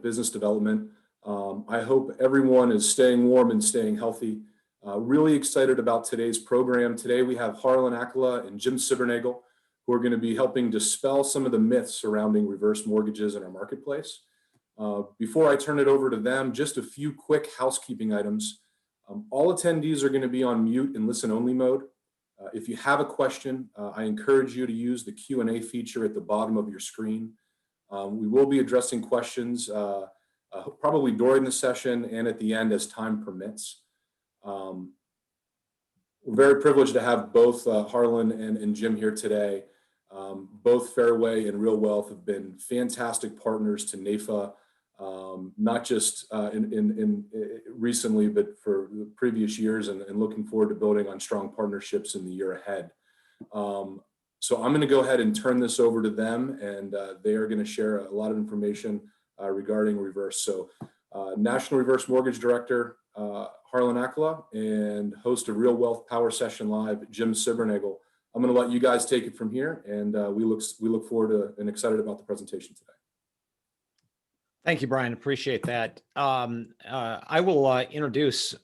of Business Development. I hope everyone is staying warm and staying healthy. Really excited about today's program. Today we have Harlan Accola and Jim Silbernagel, who are going to be helping dispel some of the myths surrounding reverse mortgages in our marketplace. Before I turn it over to them, just a few quick housekeeping items. All attendees are going to be on mute and listen-only mode. If you have a question, I encourage you to use the Q&A feature at the bottom of your screen. We will be addressing questions probably during the session and at the end as time permits. We're very privileged to have both Harlan and Jim here today. Both Fairway and Real Wealth have been fantastic partners to NAFA, not just recently, but for the previous years, and looking forward to building on strong partnerships in the year ahead. So I'm going to go ahead and turn this over to them, and they are going to share a lot of information regarding reverse. So National Reverse Mortgage Director Harlan Accola and host of Real Wealth Power Session Live, Jim Silbernagel. I'm going to let you guys take it from here, and we look forward to and excited about the presentation today. Thank you, Brian. Appreciate that. I will introduce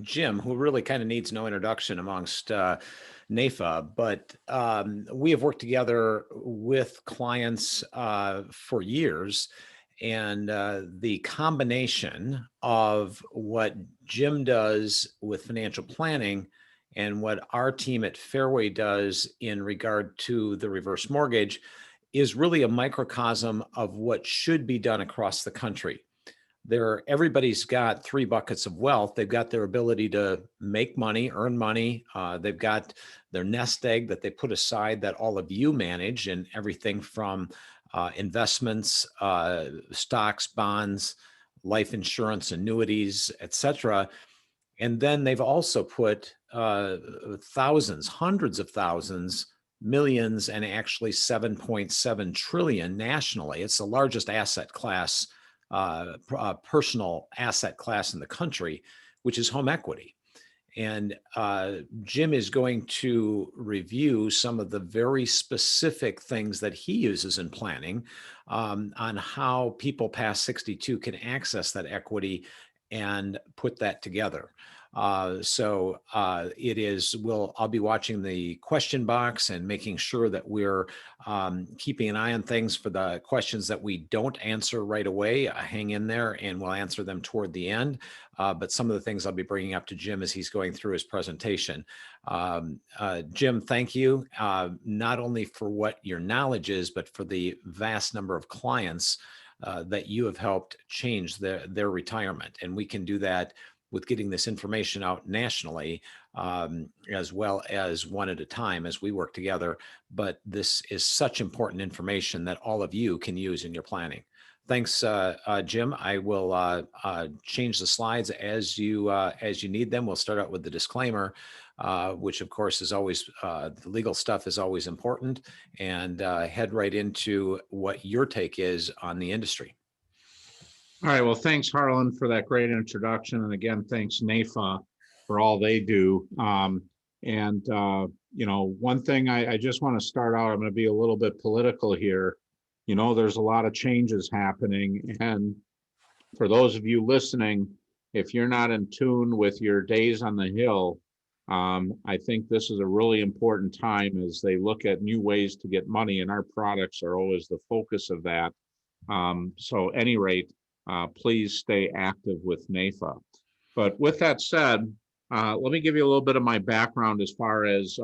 Jim, who really kind of needs no introduction amongst NAFA, but we have worked together with clients for years, and the combination of what Jim does with financial planning and what our team at Fairway does in regard to the reverse mortgage is really a microcosm of what should be done across the country. Everybody's got three buckets of wealth. They've got their ability to make money, earn money. They've got their nest egg that they put aside that all of you manage, and everything from investments, stocks, bonds, life insurance, annuities, etc. And then they've also put thousands, hundreds of thousands, millions, and actually 7.7 trillion nationally. It's the largest asset class, personal asset class in the country, which is home equity. And Jim is going to review some of the very specific things that he uses in planning on how people past 62 can access that equity and put that together. I'll be watching the question box and making sure that we're keeping an eye on things for the questions that we don't answer right away. Hang in there and we'll answer them toward the end. But some of the things I'll be bringing up to Jim as he's going through his presentation. Jim, thank you, not only for what your knowledge is, but for the vast number of clients that you have helped change their retirement. And we can do that with getting this information out nationally, as well as one at a time as we work together. But this is such important information that all of you can use in your planning. Thanks, Jim. I will change the slides as you need them. We'll start out with the disclaimer, which of course is always, the legal stuff is always important, and head right into what your take is on the industry. All right. Well, thanks, Harlan, for that great introduction. And again, thanks, NAFA, for all they do. One thing I just want to start out, I'm going to be a little bit political here. There's a lot of changes happening. And for those of you listening, if you're not in tune with your days on the Hill, I think this is a really important time as they look at new ways to get money, and our products are always the focus of that. So at any rate, please stay active with NAFA. But with that said, let me give you a little bit of my background as far as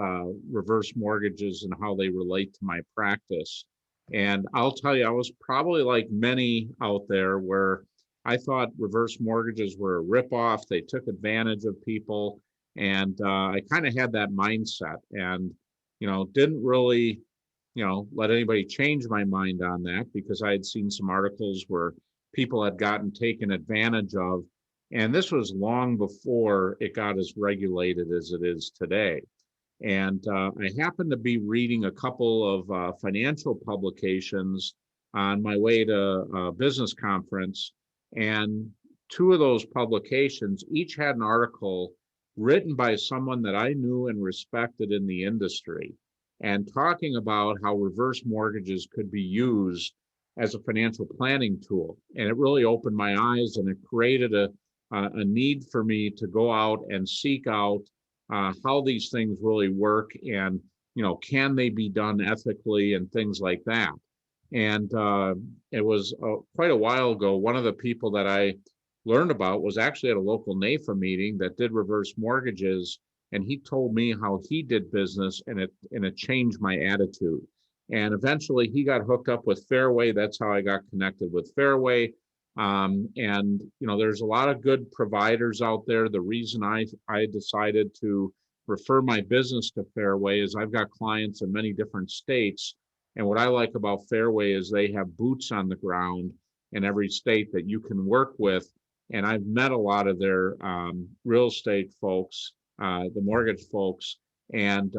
reverse mortgages and how they relate to my practice. And I'll tell you, I was probably like many out there where I thought reverse mortgages were a ripoff. They took advantage of people. And I kind of had that mindset and, didn't really, let anybody change my mind on that, because I had seen some articles where people had gotten taken advantage of. And this was long before it got as regulated as it is today. And I happened to be reading a couple of financial publications on my way to a business conference. And two of those publications each had an article written by someone that I knew and respected in the industry, and talking about how reverse mortgages could be used as a financial planning tool. And it really opened my eyes, and it created a need for me to go out and seek out how these things really work, and can they be done ethically and things like that. And it was quite a while ago. One of the people that I learned about was actually at a local NAFA meeting that did reverse mortgages, and he told me how he did business, and it changed my attitude. And eventually he got hooked up with Fairway. That's how I got connected with Fairway. And there's a lot of good providers out there. The reason I decided to refer my business to Fairway is I've got clients in many different states. And what I like about Fairway is they have boots on the ground in every state that you can work with. And I've met a lot of their real estate folks, the mortgage folks, and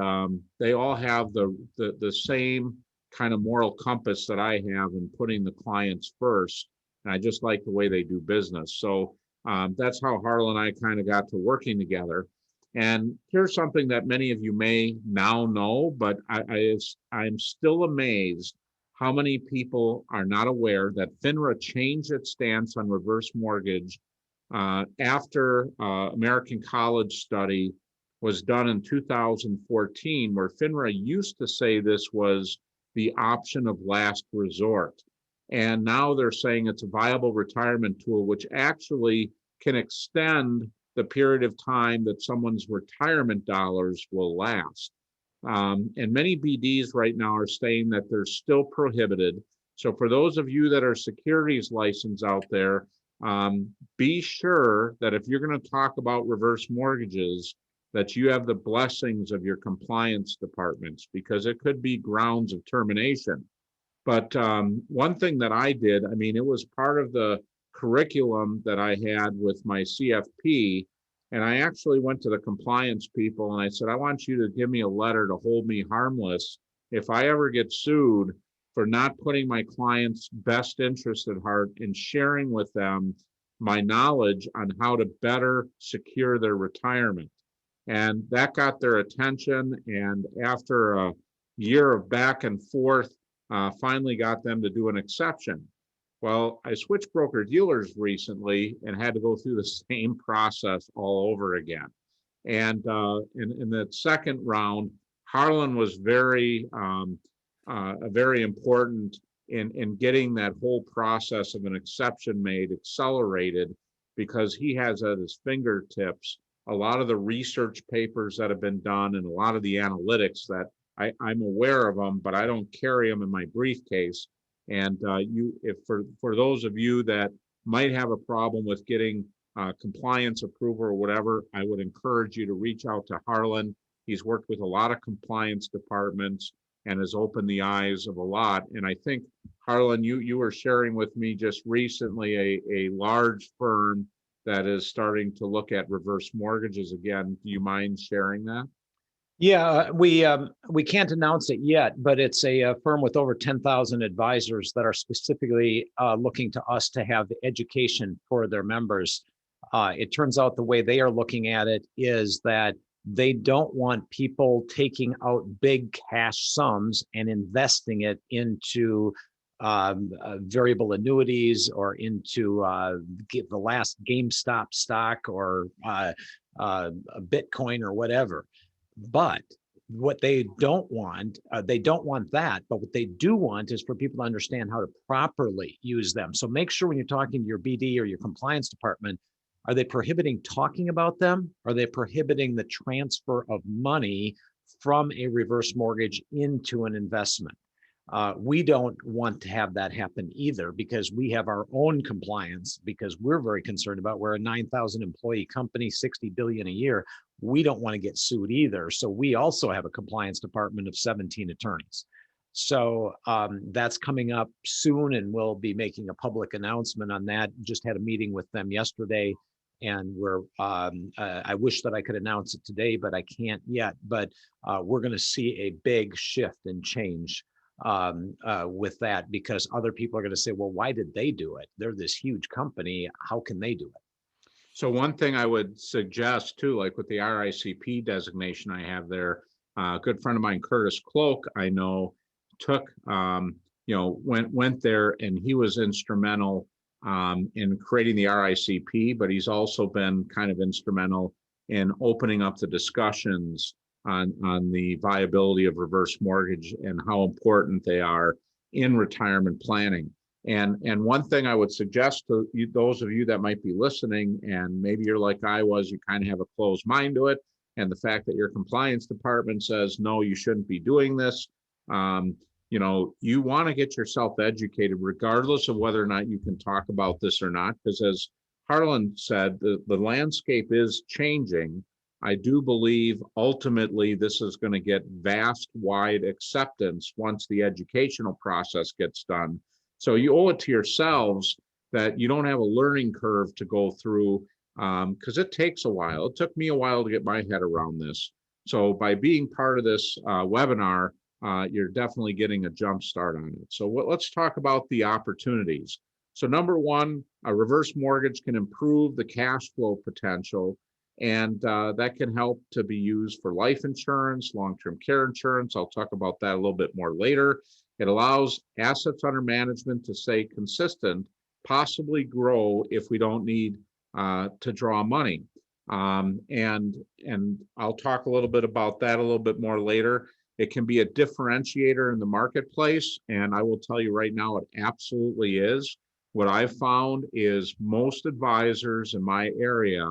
they all have the same kind of moral compass that I have in putting the clients first. And I just like the way they do business. So that's how Harlan and I kind of got to working together. And here's something that many of you may now know, but I'm still amazed how many people are not aware that FINRA changed its stance on reverse mortgage after American College study was done in 2014, where FINRA used to say this was the option of last resort. And now they're saying it's a viable retirement tool, which actually can extend the period of time that someone's retirement dollars will last. And many BDs right now are saying that they're still prohibited. So for those of you that are securities licensed out there, be sure that if you're going to talk about reverse mortgages, that you have the blessings of your compliance departments, because it could be grounds of termination. But one thing that I did, I mean, it was part of the curriculum that I had with my CFP. And I actually went to the compliance people and I said, I want you to give me a letter to hold me harmless if I ever get sued for not putting my clients' best interest at heart and sharing with them my knowledge on how to better secure their retirement. And that got their attention. And after a year of back and forth, finally got them to do an exception. Well, I switched broker dealers recently and had to go through the same process all over again. And in that second round, Harlan was very important in getting that whole process of an exception made accelerated, because he has at his fingertips a lot of the research papers that have been done and a lot of the analytics that I'm aware of them, but I don't carry them in my briefcase. And if for those of you that might have a problem with getting compliance approval or whatever, I would encourage you to reach out to Harlan. He's worked with a lot of compliance departments and has opened the eyes of a lot. And I think, Harlan, you were sharing with me just recently a large firm that is starting to look at reverse mortgages again. Do you mind sharing that? Yeah, we can't announce it yet, but it's a firm with over 10,000 advisors that are specifically looking to us to have the education for their members. It turns out the way they are looking at it is that they don't want people taking out big cash sums and investing it into variable annuities or into the last GameStop stock or a Bitcoin or whatever. But what they don't want that. But what they do want is for people to understand how to properly use them. So make sure when you're talking to your BD or your compliance department, are they prohibiting talking about them? Are they prohibiting the transfer of money from a reverse mortgage into an investment? We don't want to have that happen either, because we have our own compliance, because we're very concerned about, we're a 9,000 employee company, 60 billion a year. We don't want to get sued either. So we also have a compliance department of 17 attorneys. So that's coming up soon, and we'll be making a public announcement on that. Just had a meeting with them yesterday, and I wish that I could announce it today, but I can't yet. But we're going to see a big shift and change with that, because other people are going to say, well, why did they do it? They're this huge company. How can they do it? So one thing I would suggest too, like with the RICP designation I have there, a good friend of mine, Curtis Cloak, I know took went there, and he was instrumental in creating the RICP, but he's also been kind of instrumental in opening up the discussions on the viability of reverse mortgage and how important they are in retirement planning. And one thing I would suggest to you, those of you that might be listening, and maybe you're like I was, you kind of have a closed mind to it, and the fact that your compliance department says, no, you shouldn't be doing this, you want to get yourself educated regardless of whether or not you can talk about this or not, because as Harlan said, the landscape is changing. I do believe ultimately this is going to get vast, wide acceptance once the educational process gets done. So you owe it to yourselves that you don't have a learning curve to go through, because it takes a while. It took me a while to get my head around this. So by being part of this webinar, you're definitely getting a jump start on it. So let's talk about the opportunities. So number one, a reverse mortgage can improve the cash flow potential, and that can help to be used for life insurance, long-term care insurance. I'll talk about that a little bit more later. It allows assets under management to stay consistent, possibly grow if we don't need to draw money. And I'll talk a little bit about that a little bit more later. It can be a differentiator in the marketplace, and I will tell you right now, it absolutely is. What I've found is most advisors in my area,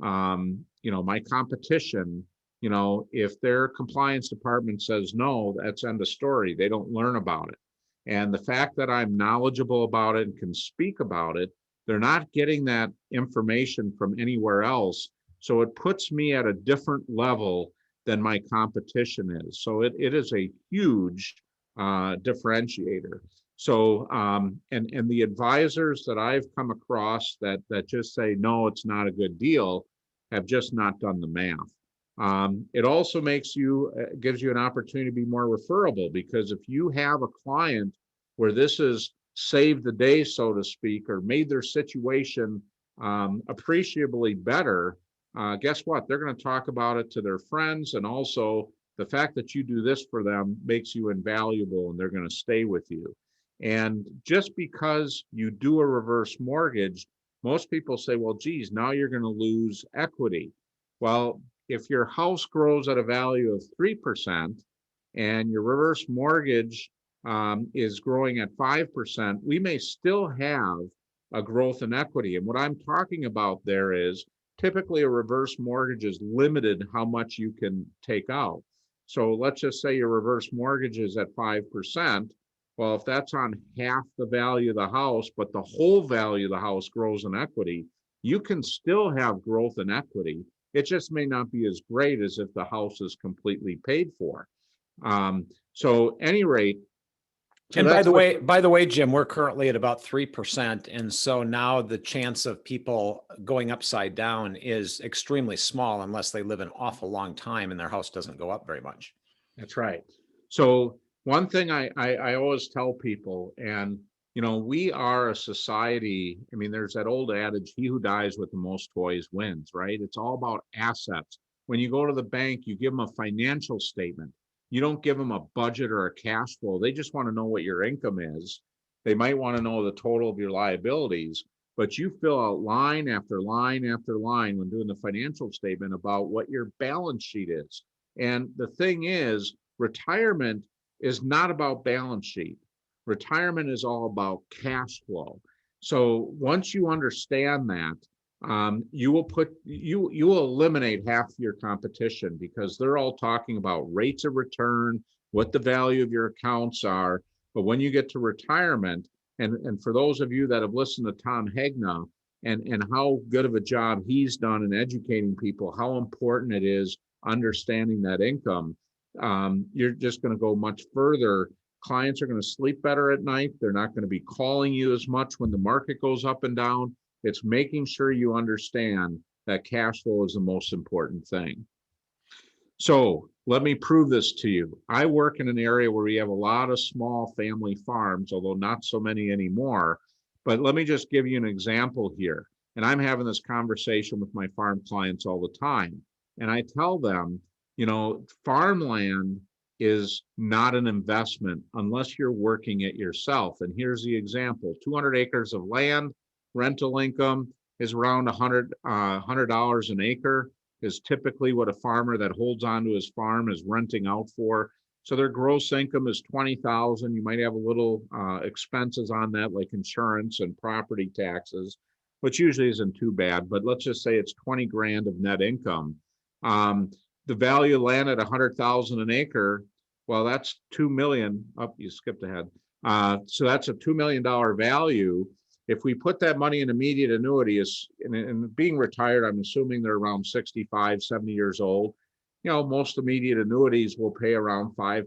my competition, if their compliance department says no, that's end of story. They don't learn about it. And the fact that I'm knowledgeable about it and can speak about it, they're not getting that information from anywhere else. So it puts me at a different level than my competition is. So it is a huge differentiator. So, and the advisors that I've come across that just say, no, it's not a good deal, have just not done the math. It also gives you an opportunity to be more referable, because if you have a client where this has saved the day, so to speak, or made their situation appreciably better, guess what? They're going to talk about it to their friends, and also the fact that you do this for them makes you invaluable, and they're going to stay with you. And just because you do a reverse mortgage, most people say, well, geez, now you're going to lose equity. Well, if your house grows at a value of 3% and your reverse mortgage is growing at 5%, we may still have a growth in equity. And what I'm talking about there is typically a reverse mortgage is limited how much you can take out. So let's just say your reverse mortgage is at 5%. Well, if that's on half the value of the house, but the whole value of the house grows in equity, you can still have growth in equity. It just may not be as great as if the house is completely paid for. So any rate. And by the way, Jim, we're currently at about 3%. And so now the chance of people going upside down is extremely small unless they live an awful long time and their house doesn't go up very much. That's right. So one thing I always tell people, and we are a society, I mean, there's that old adage, he who dies with the most toys wins, right? It's all about assets. When you go to the bank, you give them a financial statement. You don't give them a budget or a cash flow. They just want to know what your income is. They might want to know the total of your liabilities, but you fill out line after line after line when doing the financial statement about what your balance sheet is. And the thing is, retirement is not about balance sheet. Retirement is all about cash flow. So once you understand that, you will eliminate half your competition, because they're all talking about rates of return, what the value of your accounts are. But when you get to retirement, and for those of you that have listened to Tom Hegna and how good of a job he's done in educating people, how important it is understanding that income, you're just going to go much further. Clients are going to sleep better at night. They're not going to be calling you as much when the market goes up and down. It's making sure you understand that cash flow is the most important thing. So let me prove this to you. I work in an area where we have a lot of small family farms, although not so many anymore. But let me just give you an example here. And I'm having this conversation with my farm clients all the time. And I tell them, farmland is not an investment unless you're working it yourself. And here's the example: 200 acres of land, rental income is around $100 an acre is typically what a farmer that holds on to his farm is renting out for. So their gross income is 20,000. You might have a little expenses on that, like insurance and property taxes, which usually isn't too bad. But let's just say it's 20 grand of net income. The value of land at 100,000 an acre, well, that's 2 million. Up, you skipped ahead. So that's a $2 million value. If we put that money in immediate annuity, and being retired, I'm assuming they're around 65, 70 years old. You know, most immediate annuities will pay around 5%,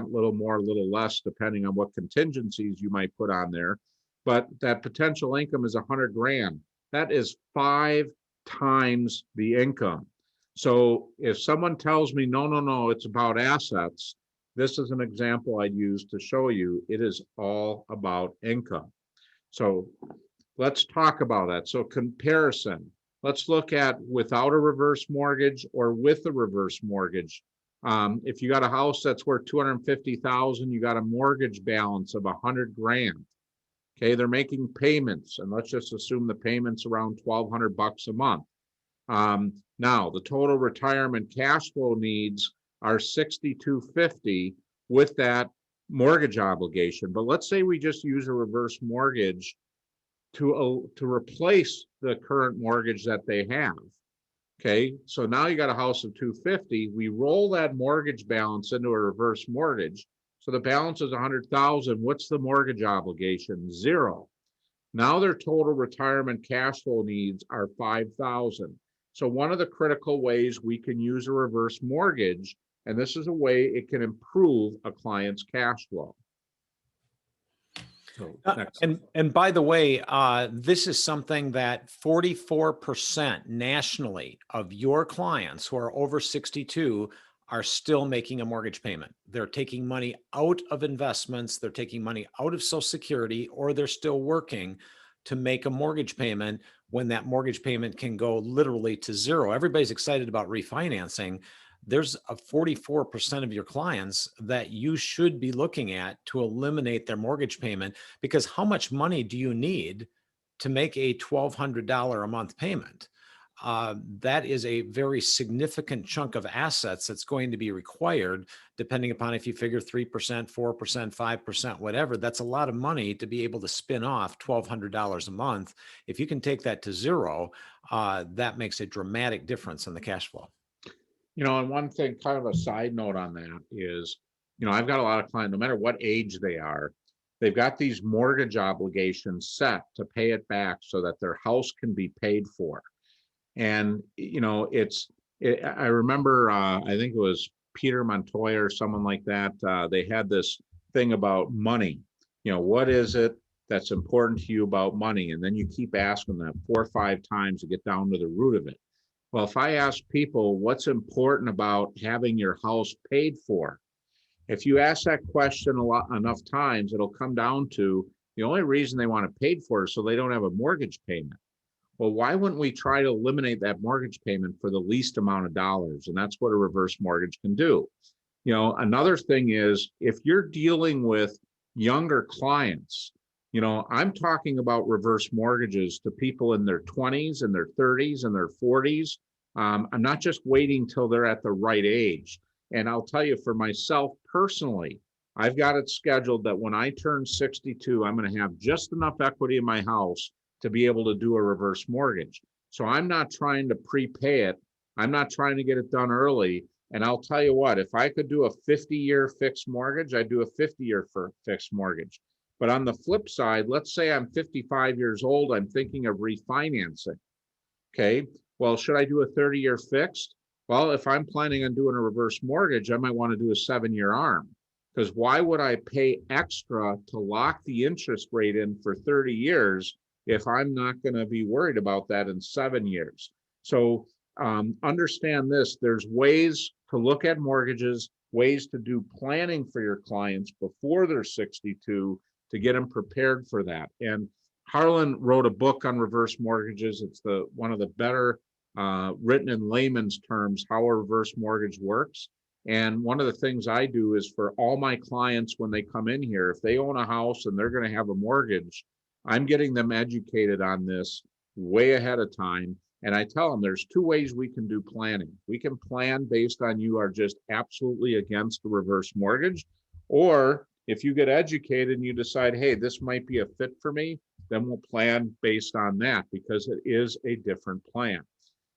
a little more, a little less, depending on what contingencies you might put on there. But that potential income is 100 grand. That is 5 times the income. So if someone tells me, no, it's about assets, this is an example I'd use to show you it is all about income. So let's talk about that. So comparison, let's look at without a reverse mortgage or with a reverse mortgage. If you got a house that's worth 250,000, you got a mortgage balance of 100 grand. Okay, they're making payments, and let's just assume the payments around 1,200 bucks a month. Now the total retirement cash flow needs are 6,250 with that mortgage obligation. But let's say we just use a reverse mortgage to replace the current mortgage that they have. Okay, so now you got a house of 250. We roll that mortgage balance into a reverse mortgage. So the balance is 100,000. What's the mortgage obligation? 0. Now their total retirement cash flow needs are 5,000. So one of the critical ways we can use a reverse mortgage, and this is a way it can improve a client's cash flow. So and by the way, this is something that 44% nationally of your clients who are over 62 are still making a mortgage payment. They're taking money out of investments, they're taking money out of Social Security, or they're still working to make a mortgage payment when that mortgage payment can go literally to 0. Everybody's excited about refinancing. There's a 44% of your clients that you should be looking at to eliminate their mortgage payment, because how much money do you need to make a $1,200 a month payment? That is a very significant chunk of assets that's going to be required, depending upon if you figure 3%, 4%, 5%, whatever. That's a lot of money to be able to spin off $1,200 a month. If you can take that to 0, that makes a dramatic difference in the cash flow. You know, and one thing, kind of a side note on that is, you know, I've got a lot of clients, no matter what age they are, they've got these mortgage obligations set to pay it back so that their house can be paid for. And, you know, I remember, I think it was Peter Montoya or someone like that. They had this thing about money. You know, what is it that's important to you about money? And then you keep asking that 4 or 5 times to get down to the root of it. Well, if I ask people what's important about having your house paid for, if you ask that question enough times, it'll come down to the only reason they want it paid for is so they don't have a mortgage payment. Well, why wouldn't we try to eliminate that mortgage payment for the least amount of dollars? And that's what a reverse mortgage can do. You know, another thing is if you're dealing with younger clients, you know, I'm talking about reverse mortgages to people in their 20s and their 30s and their 40s. I'm not just waiting till they're at the right age. And I'll tell you, for myself personally, I've got it scheduled that when I turn 62, I'm going to have just enough equity in my house to be able to do a reverse mortgage. So I'm not trying to prepay it. I'm not trying to get it done early. And I'll tell you what, if I could do a 50-year fixed mortgage, I'd do a 50-year fixed mortgage. But on the flip side, let's say I'm 55 years old, I'm thinking of refinancing. Okay, well, should I do a 30-year fixed? Well, if I'm planning on doing a reverse mortgage, I might want to do a 7-year ARM, because why would I pay extra to lock the interest rate in for 30 years if I'm not going to be worried about that in 7 years? So understand this, there's ways to look at mortgages, ways to do planning for your clients before they're 62 to get them prepared for that. And Harlan wrote a book on reverse mortgages. It's one of the better written in layman's terms how a reverse mortgage works. And one of the things I do is for all my clients, when they come in here, if they own a house and they're going to have a mortgage, I'm getting them educated on this way ahead of time. And I tell them there's two ways we can do planning. We can plan based on you are just absolutely against the reverse mortgage. Or if you get educated and you decide, hey, this might be a fit for me, then we'll plan based on that because it is a different plan.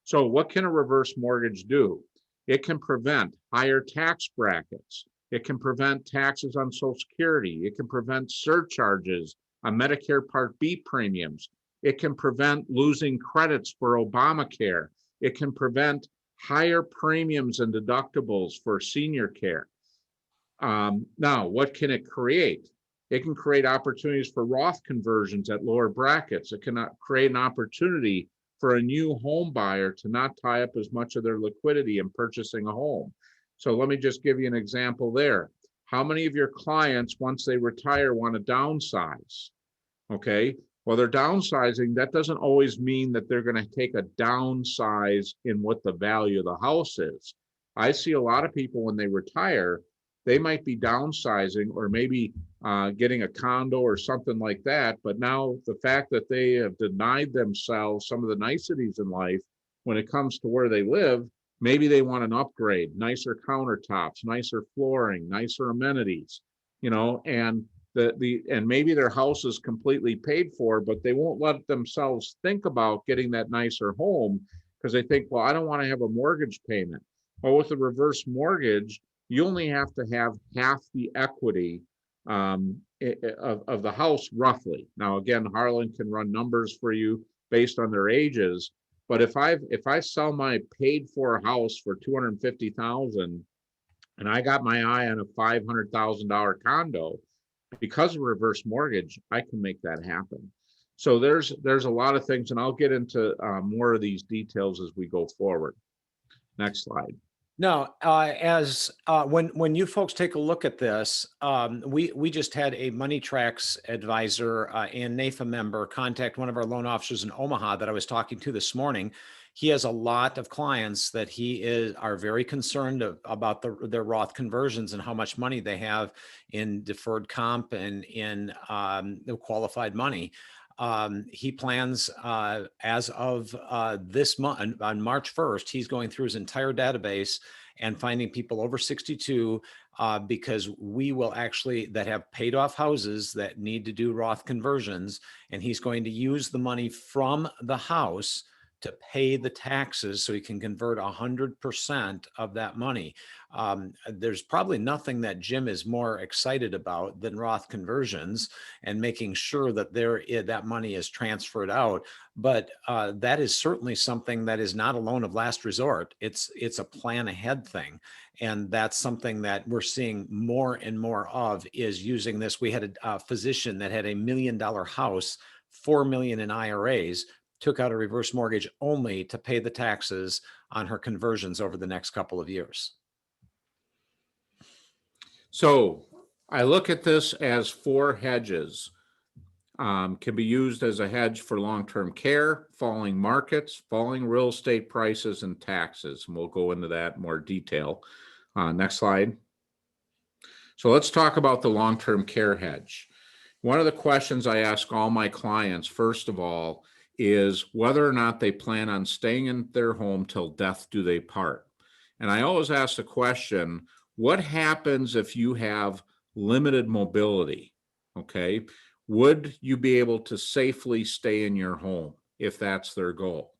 So what can a reverse mortgage do? It can prevent higher tax brackets. It can prevent taxes on Social Security. It can prevent surcharges on Medicare Part B premiums. It can prevent losing credits for Obamacare. It can prevent higher premiums and deductibles for senior care. Now, what can it create? It can create opportunities for Roth conversions at lower brackets. It can create an opportunity for a new home buyer to not tie up as much of their liquidity in purchasing a home. So let me just give you an example there. How many of your clients, once they retire, want to downsize? Okay, well, they're downsizing. That doesn't always mean that they're going to take a downsize in what the value of the house is. I see a lot of people when they retire, they might be downsizing or maybe getting a condo or something like that. But now the fact that they have denied themselves some of the niceties in life when it comes to where they live, maybe they want an upgrade, nicer countertops, nicer flooring, nicer amenities, and and maybe their house is completely paid for, but they won't let themselves think about getting that nicer home because they think, well, I don't want to have a mortgage payment. Well, with a reverse mortgage, you only have to have half the equity of the house roughly. Now, again, Harlan can run numbers for you based on their ages. But if I sell my paid for house for $250,000 and I got my eye on a $500,000 condo, because of reverse mortgage, I can make that happen. So there's a lot of things, and I'll get into more of these details as we go forward. Next slide. No, when you folks take a look at this, we just had a Money Tracks advisor and NAFA member contact one of our loan officers in Omaha that I was talking to this morning. He has a lot of clients that are very concerned about their Roth conversions and how much money they have in deferred comp and in the qualified money. He plans as of this month, on March 1st, he's going through his entire database and finding people over 62 because we will that have paid off houses that need to do Roth conversions. And he's going to use the money from the house to pay the taxes so he can convert 100% of that money. There's probably nothing that Jim is more excited about than Roth conversions and making sure that that money is transferred out. But that is certainly something that is not a loan of last resort. It's a plan ahead thing. And that's something that we're seeing more and more of, is using this. We had a physician that had $1 million house, $4 million in IRAs, took out a reverse mortgage only to pay the taxes on her conversions over the next couple of years. So I look at this as 4 hedges. Can be used as a hedge for long-term care, falling markets, falling real estate prices, and taxes. And we'll go into that in more detail. Next slide. So let's talk about the long-term care hedge. One of the questions I ask all my clients, first of all, is whether or not they plan on staying in their home till death do they part. And I always ask the question, what happens if you have limited mobility? Okay, would you be able to safely stay in your home if that's their goal?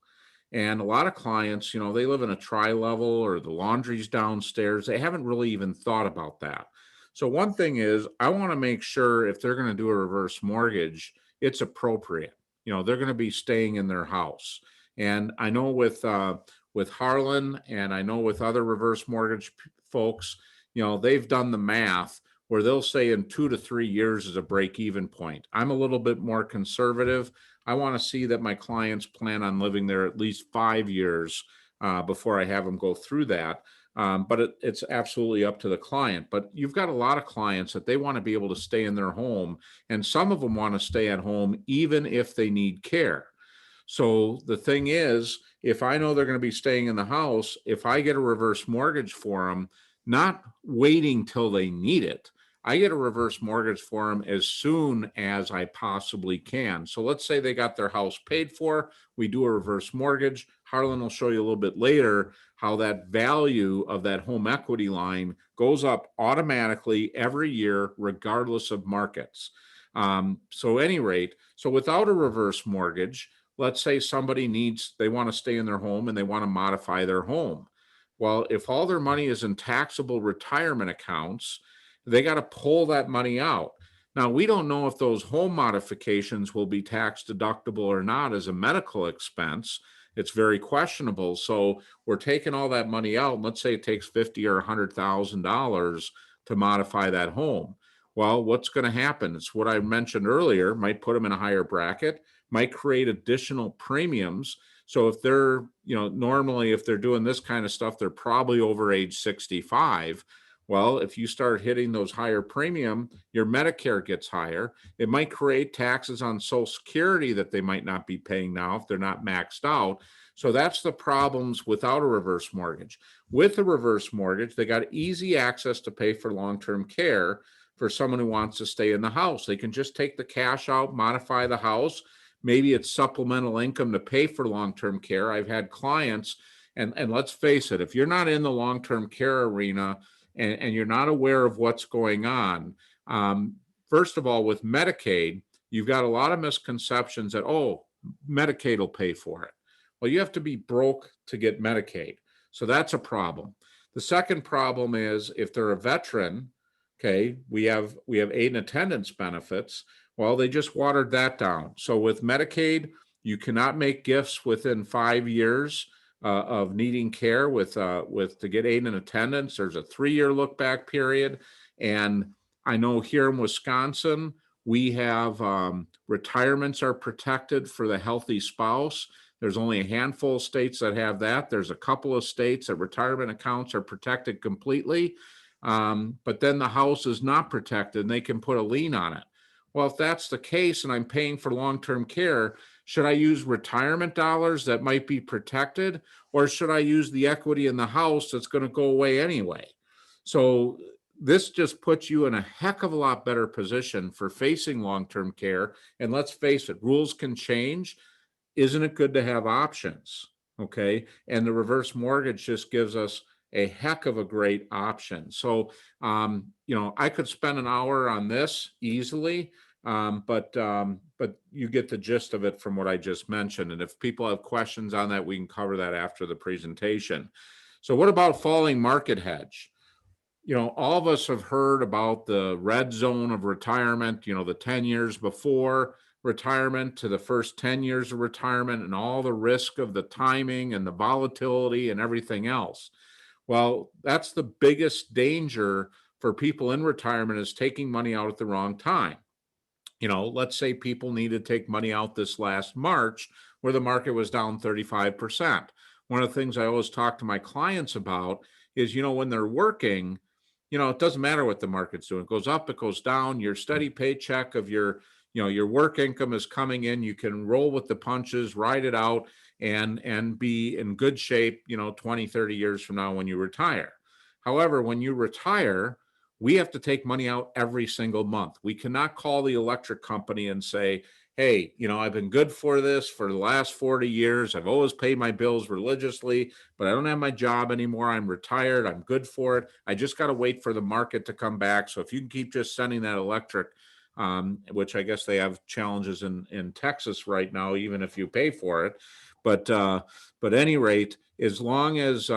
And a lot of clients, they live in a tri-level or the laundry's downstairs. They haven't really even thought about that. So one thing is, I want to make sure if they're going to do a reverse mortgage, it's appropriate. They're going to be staying in their house. And I know with Harlan, and I know with other reverse mortgage folks, they've done the math where they'll say in 2 to 3 years is a break-even point. I'm a little bit more conservative. I want to see that my clients plan on living there at least 5 years before I have them go through that. But it's absolutely up to the client. But you've got a lot of clients that they want to be able to stay in their home, and some of them want to stay at home even if they need care. So the thing is, if I know they're going to be staying in the house, if I get a reverse mortgage for them, not waiting till they need it. I get a reverse mortgage for them as soon as I possibly can. So let's say they got their house paid for. We do a reverse mortgage. Harlan will show you a little bit later how that value of that home equity line goes up automatically every year, regardless of markets. So at any rate, so without a reverse mortgage, let's say somebody they want to stay in their home and they want to modify their home. Well, if all their money is in taxable retirement accounts, they got to pull that money out. Now, we don't know if those home modifications will be tax deductible or not as a medical expense. It's very questionable. So we're taking all that money out. And let's say it takes $50,000 or $100,000 to modify that home. Well, what's going to happen? It's what I mentioned earlier, might put them in a higher bracket, might create additional premiums. So if they're, normally if they're doing this kind of stuff, they're probably over age 65. Well, if you start hitting those higher premium, your Medicare gets higher. It might create taxes on Social Security that they might not be paying now if they're not maxed out. So that's the problems without a reverse mortgage. With a reverse mortgage, they got easy access to pay for long-term care for someone who wants to stay in the house. They can just take the cash out, modify the house. Maybe it's supplemental income to pay for long-term care. I've had clients, and let's face it, if you're not in the long-term care arena, and you're not aware of what's going on. First of all, with Medicaid, you've got a lot of misconceptions that, Medicaid will pay for it. Well, you have to be broke to get Medicaid. So that's a problem. The second problem is if they're a veteran, okay, we have aid and attendance benefits. Well, they just watered that down. So with Medicaid, you cannot make gifts within 5 years of needing care with to get aid and attendance. There's a 3-year look back period. And I know here in Wisconsin, we have retirements are protected for the healthy spouse. There's only a handful of states that have that. There's a couple of states that retirement accounts are protected completely. But then the house is not protected and they can put a lien on it. Well, if that's the case and I'm paying for long-term care, should I use retirement dollars that might be protected, or should I use the equity in the house that's going to go away anyway? So this just puts you in a heck of a lot better position for facing long-term care. And let's face it, rules can change. Isn't it good to have options? Okay. And the reverse mortgage just gives us a heck of a great option. So, I could spend an hour on this easily, but you get the gist of it from what I just mentioned. And if people have questions on that, we can cover that after the presentation. So what about falling market hedge? All of us have heard about the red zone of retirement, the 10 years before retirement to the first 10 years of retirement and all the risk of the timing and the volatility and everything else. Well, that's the biggest danger for people in retirement is taking money out at the wrong time. Let's say people need to take money out this last March where the market was down 35%. One of the things I always talk to my clients about is, when they're working, it doesn't matter what the market's doing. It goes up, it goes down, your steady paycheck of your work income is coming in. You can roll with the punches, ride it out, and be in good shape, 20, 30 years from now when you retire. However, when you retire, we have to take money out every single month. We cannot call the electric company and say, hey, I've been good for this for the last 40 years. I've always paid my bills religiously, but I don't have my job anymore. I'm retired. I'm good for it. I just got to wait for the market to come back. So if you can keep just sending that electric, which I guess they have challenges in Texas right now, even if you pay for it. But at any rate, as long as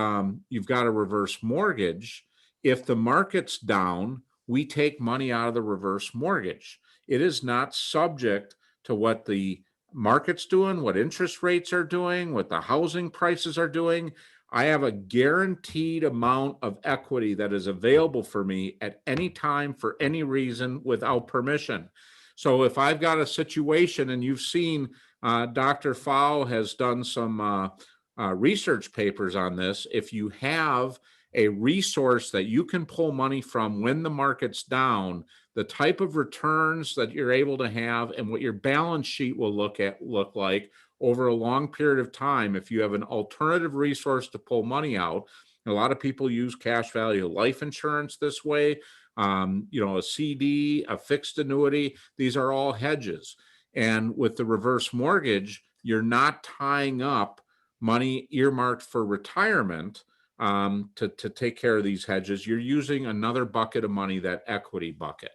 you've got a reverse mortgage, if the market's down, we take money out of the reverse mortgage. It is not subject to what the market's doing, what interest rates are doing, what the housing prices are doing. I have a guaranteed amount of equity that is available for me at any time for any reason without permission. So if I've got a situation, and you've seen Dr. Fowl has done some research papers on this, if you have a resource that you can pull money from when the market's down, the type of returns that you're able to have and what your balance sheet will look like over a long period of time, if you have an alternative resource to pull money out, A lot of people use cash value life insurance this way. A CD, a fixed annuity, these are all hedges. And with the reverse mortgage, you're not tying up money earmarked for retirement to take care of these hedges. You're using another bucket of money, that equity bucket.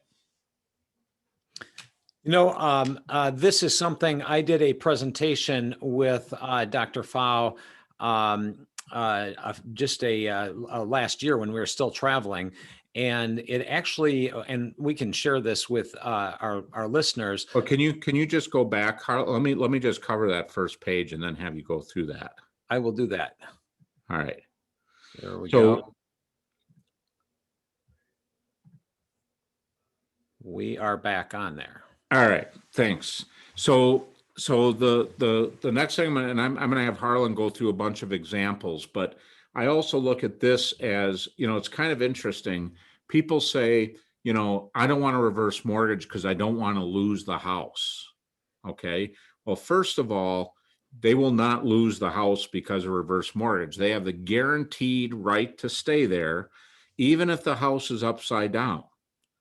This is something I did a presentation with Dr. Pfau just last year when we were still traveling. And it actually, and we can share this with our listeners. Well, can you just go back, Harlan? Let me just cover that first page and then have you go through that. I will do that. All right. There we go. We are back on there. All right, thanks. So the next segment, and I'm going to have Harlan go through a bunch of examples, but I also look at this as, it's kind of interesting. People say, I don't want to reverse mortgage because I don't want to lose the house. Okay. Well, first of all, they will not lose the house because of reverse mortgage. They have the guaranteed right to stay there, even if the house is upside down.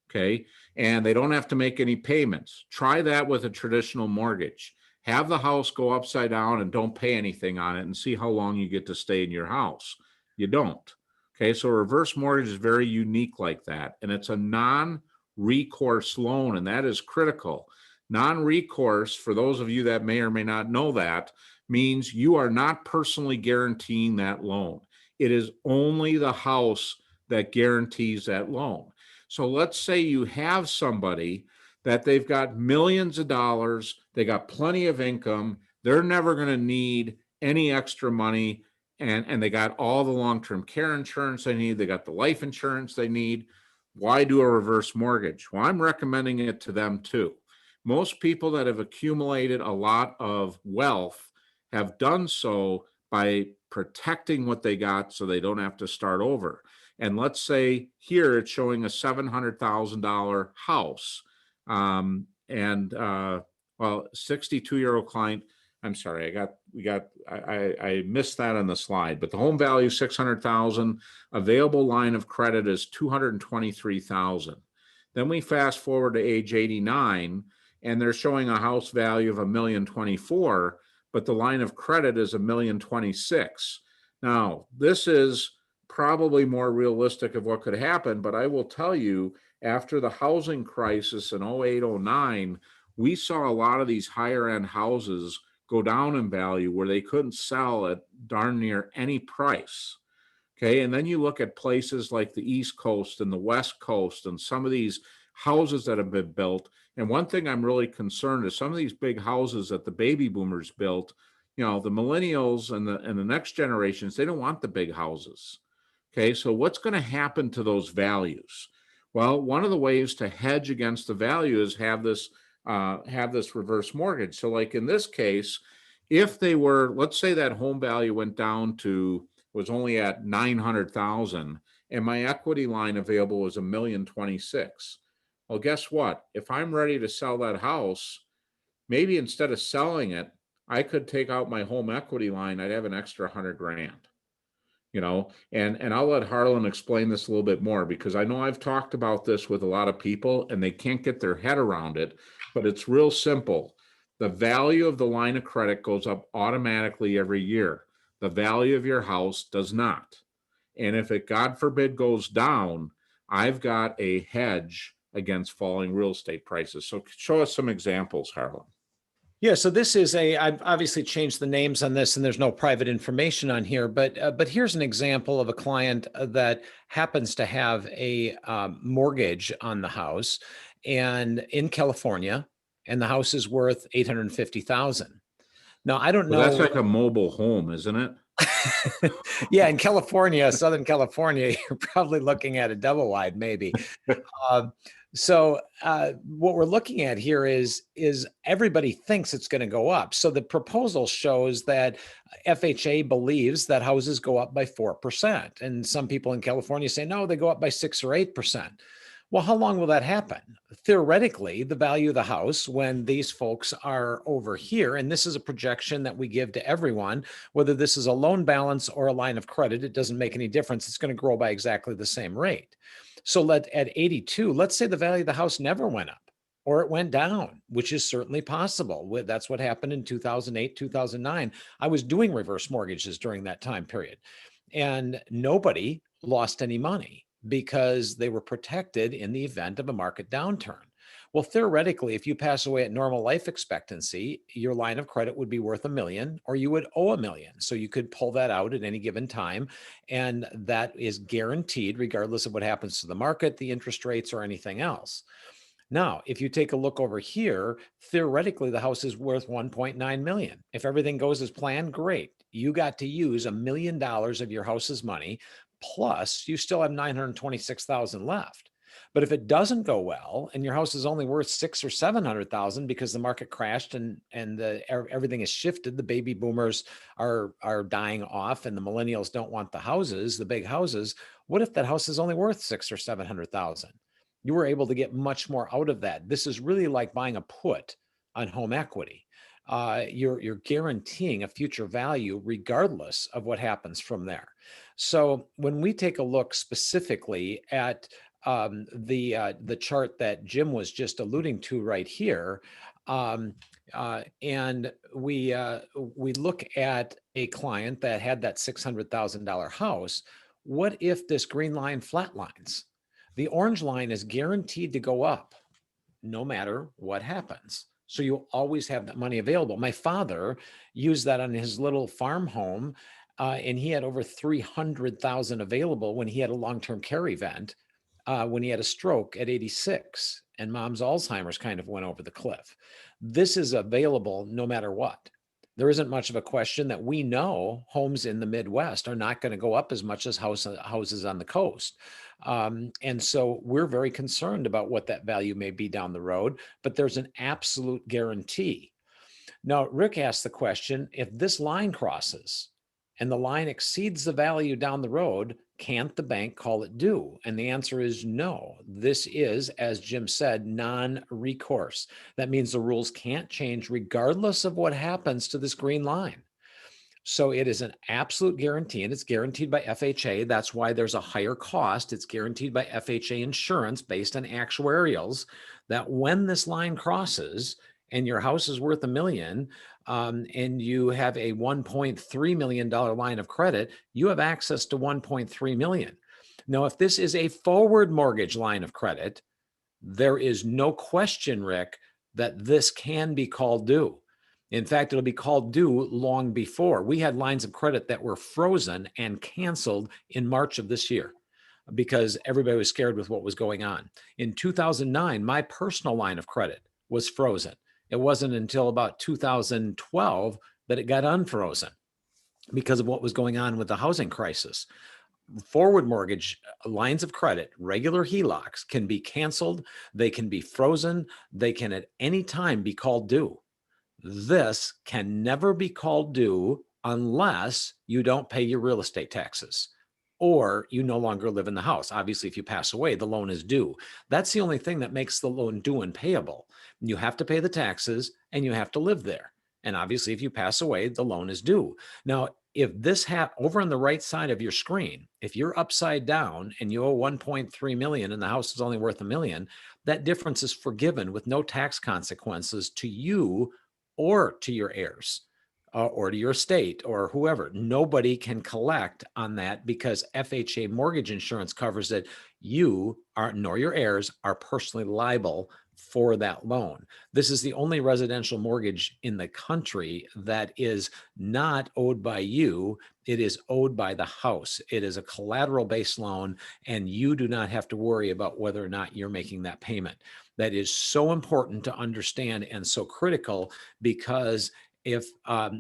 Okay. And they don't have to make any payments. Try that with a traditional mortgage. Have the house go upside down and don't pay anything on it and see how long you get to stay in your house. You don't. Okay. So a reverse mortgage is very unique like that. And it's a non-recourse loan. And that is critical. Non-recourse, for those of you that may or may not know that, means you are not personally guaranteeing that loan. It is only the house that guarantees that loan. So let's say you have somebody that they've got millions of dollars, they got plenty of income, they're never going to need any extra money, and they got all the long-term care insurance they need, they got the life insurance they need. Why do a reverse mortgage? Well, I'm recommending it to them too. Most people that have accumulated a lot of wealth have done so by protecting what they got so they don't have to start over. And let's say here it's showing a $700,000 house. Well, 62-year-old client, I'm sorry, I missed that on the slide, but the home value is $600,000, available line of credit is $223,000. Then we fast forward to age 89 and they're showing a house value of $1,024,000, but the line of credit is $1,026,000. Now, this is probably more realistic of what could happen, but I will tell you, after the housing crisis in 08, 09, we saw a lot of these higher end houses go down in value where they couldn't sell at darn near any price. Okay. And then you look at places like the East Coast and the West Coast and some of these houses that have been built. And one thing I'm really concerned is some of these big houses that the baby boomers built, the millennials and the next generations, they don't want the big houses. Okay. So what's going to happen to those values? Well, one of the ways to hedge against the value is have this reverse mortgage. So like in this case, if they were, let's say that home value went down to, was only at 900,000 and my equity line available was $1,026,000. Well, guess what? If I'm ready to sell that house, maybe instead of selling it, I could take out my home equity line. I'd have an extra $100,000. And I'll let Harlan explain this a little bit more because I know I've talked about this with a lot of people and they can't get their head around it, but it's real simple. The value of the line of credit goes up automatically every year. The value of your house does not. And if it, God forbid, goes down, I've got a hedge against falling real estate prices. So show us some examples, Harlan. Yeah, so this is I've obviously changed the names on this and there's no private information on here, but here's an example of a client that happens to have a mortgage on the house and in California, and the house is worth $850,000. Now, I don't know. That's like a mobile home, isn't it? Yeah, in California, Southern California, you're probably looking at a double wide, maybe. So what we're looking at here is everybody thinks it's going to go up. So the proposal shows that FHA believes that houses go up by 4%. And some people in California say, no, they go up by 6 or 8%. Well, how long will that happen? Theoretically, the value of the house when these folks are over here, and this is a projection that we give to everyone, whether this is a loan balance or a line of credit, it doesn't make any difference. It's going to grow by exactly the same rate. So at 82, let's say the value of the house never went up or it went down, which is certainly possible. That's what happened in 2008, 2009. I was doing reverse mortgages during that time period, and nobody lost any money because they were protected in the event of a market downturn. Well, theoretically, if you pass away at normal life expectancy, your line of credit would be worth $1 million, or you would owe $1 million. So you could pull that out at any given time. And that is guaranteed regardless of what happens to the market, the interest rates, or anything else. Now, if you take a look over here, theoretically, the house is worth 1.9 million. If everything goes as planned, great. You got to use $1 million of your house's money, plus you still have 926,000 left. But if it doesn't go well and your house is only worth 600,000 or 700,000 because the market crashed and everything is shifted, the baby boomers are dying off and the millennials don't want the houses, the big houses. What if that house is only worth 600,000 or 700,000? You were able to get much more out of that. This is really like buying a put on home equity. You're guaranteeing a future value regardless of what happens from there. So when we take a look specifically at the chart that Jim was just alluding to right here, and we look at a client that had that $600,000 house, what if this green line flatlines? The orange line is guaranteed to go up no matter what happens. So you'll always have that money available. My father used that on his little farm home, and he had over 300,000 available when he had a long-term care event, when he had a stroke at 86, and mom's Alzheimer's kind of went over the cliff. This is available no matter what. There isn't much of a question that we know homes in the Midwest are not going to go up as much as houses on the coast. And so we're very concerned about what that value may be down the road, but there's an absolute guarantee. Now, Rick asked the question, if this line crosses and the line exceeds the value down the road, can't the bank call it due? And the answer is no. This is, as Jim said, non-recourse. That means the rules can't change regardless of what happens to this green line. So it is an absolute guarantee, and it's guaranteed by FHA. That's why there's a higher cost. It's guaranteed by FHA insurance based on actuarials, that when this line crosses and your house is worth $1 million, and you have a $1.3 million line of credit, you have access to $1.3 million. Now, if this is a forward mortgage line of credit, there is no question, Rick, that this can be called due. In fact, it'll be called due long before. We had lines of credit that were frozen and canceled in March of this year because everybody was scared with what was going on. In 2009, my personal line of credit was frozen. It wasn't until about 2012 that it got unfrozen because of what was going on with the housing crisis. Forward mortgage lines of credit, regular HELOCs, can be canceled. They can be frozen. They can at any time be called due. This can never be called due unless you don't pay your real estate taxes or you no longer live in the house. Obviously, if you pass away, the loan is due. That's the only thing that makes the loan due and payable. You have to pay the taxes and you have to live there. And obviously, if you pass away, the loan is due. Now, if this over on the right side of your screen, if you're upside down and you owe 1.3 million and the house is only worth $1 million, that difference is forgiven with no tax consequences to you or to your heirs. Or to your estate or whoever. Nobody can collect on that because FHA mortgage insurance covers it. You are, nor your heirs are personally liable for that loan. This is the only residential mortgage in the country that is not owed by you. It is owed by the house. It is a collateral-based loan, and you do not have to worry about whether or not you're making that payment. That is so important to understand and so critical because if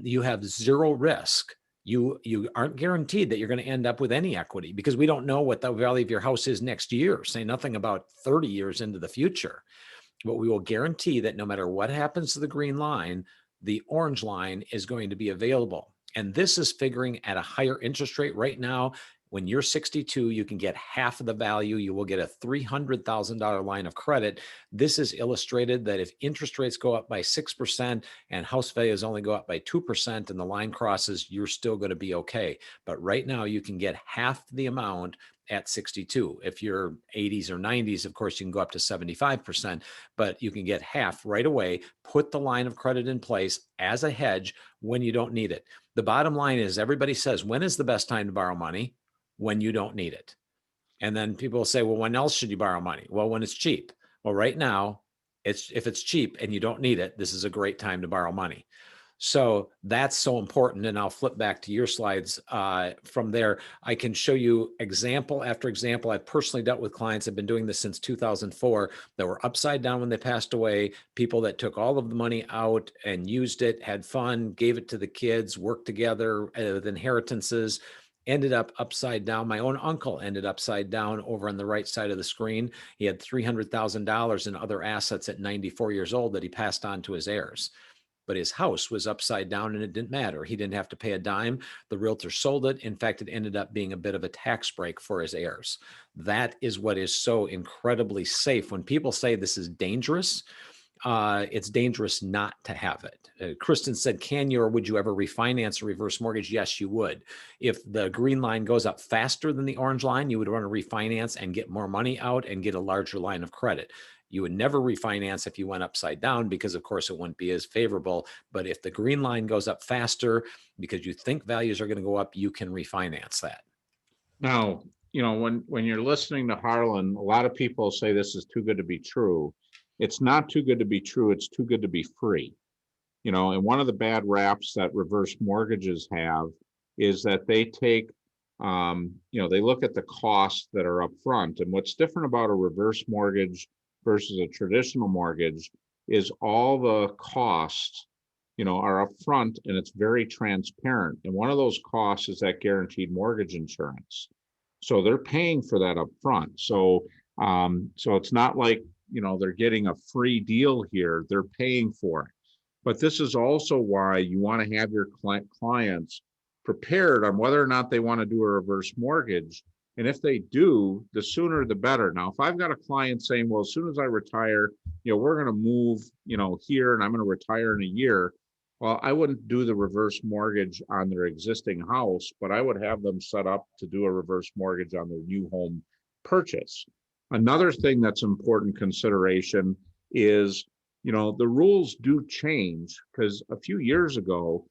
you have zero risk, you aren't guaranteed that you're going to end up with any equity because we don't know what the value of your house is next year, say nothing about 30 years into the future. But we will guarantee that no matter what happens to the green line, the orange line is going to be available. And this is figuring at a higher interest rate right now. When you're 62, you can get half of the value. You will get a $300,000 line of credit. This is illustrated that if interest rates go up by 6% and house values only go up by 2% and the line crosses, you're still going to be okay. But right now you can get half the amount at 62. If you're 80s or 90s, of course, you can go up to 75%, but you can get half right away. Put the line of credit in place as a hedge when you don't need it. The bottom line is everybody says, when is the best time to borrow money? When you don't need it. And then people say, well, when else should you borrow money? Well, when it's cheap. Well, right now, if it's cheap and you don't need it, this is a great time to borrow money. So that's so important. And I'll flip back to your slides. From there, I can show you example after example. I've personally dealt with clients. I've been doing this since 2004 that were upside down when they passed away. People that took all of the money out and used it, had fun, gave it to the kids, worked together with inheritances, ended up upside down. My own uncle ended upside down over on the right side of the screen. He had $300,000 in other assets at 94 years old that he passed on to his heirs. But his house was upside down and it didn't matter. He didn't have to pay a dime. The realtor sold it. In fact, it ended up being a bit of a tax break for his heirs. That is what is so incredibly safe. When people say this is dangerous, it's dangerous not to have it. Kristen said, can you or would you ever refinance a reverse mortgage? Yes, you would. If the green line goes up faster than the orange line, you would want to refinance and get more money out and get a larger line of credit. You would never refinance if you went upside down because, of course, it wouldn't be as favorable. But if the green line goes up faster because you think values are going to go up, you can refinance that. Now, when you're listening to Harlan, a lot of people say this is too good to be true. It's not too good to be true. It's too good to be free. And one of the bad raps that reverse mortgages have is that they take, they look at the costs that are up front. And what's different about a reverse mortgage versus a traditional mortgage is all the costs, are up front and it's very transparent. And one of those costs is that guaranteed mortgage insurance. So they're paying for that up front. So it's not like, they're getting a free deal here. They're paying for it. But this is also why you want to have your clients prepared on whether or not they want to do a reverse mortgage. And if they do, the sooner the better. Now, if I've got a client saying, well, as soon as I retire, we're going to move, here and I'm going to retire in a year. Well, I wouldn't do the reverse mortgage on their existing house, but I would have them set up to do a reverse mortgage on their new home purchase. Another thing that's important consideration is, the rules do change because a few years ago,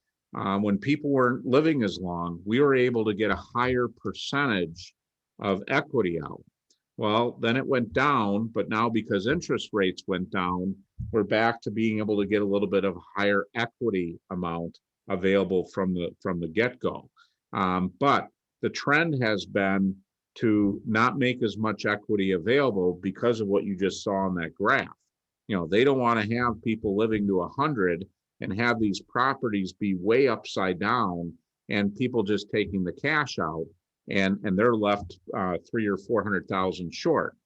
when people weren't living as long, we were able to get a higher percentage of equity out. Well, then it went down, but now because interest rates went down, we're back to being able to get a little bit of higher equity amount available from the get-go. But the trend has been to not make as much equity available because of what you just saw on that graph. They don't want to have people living to 100 and have these properties be way upside down and people just taking the cash out and they're left 300,000 or 400,000 short.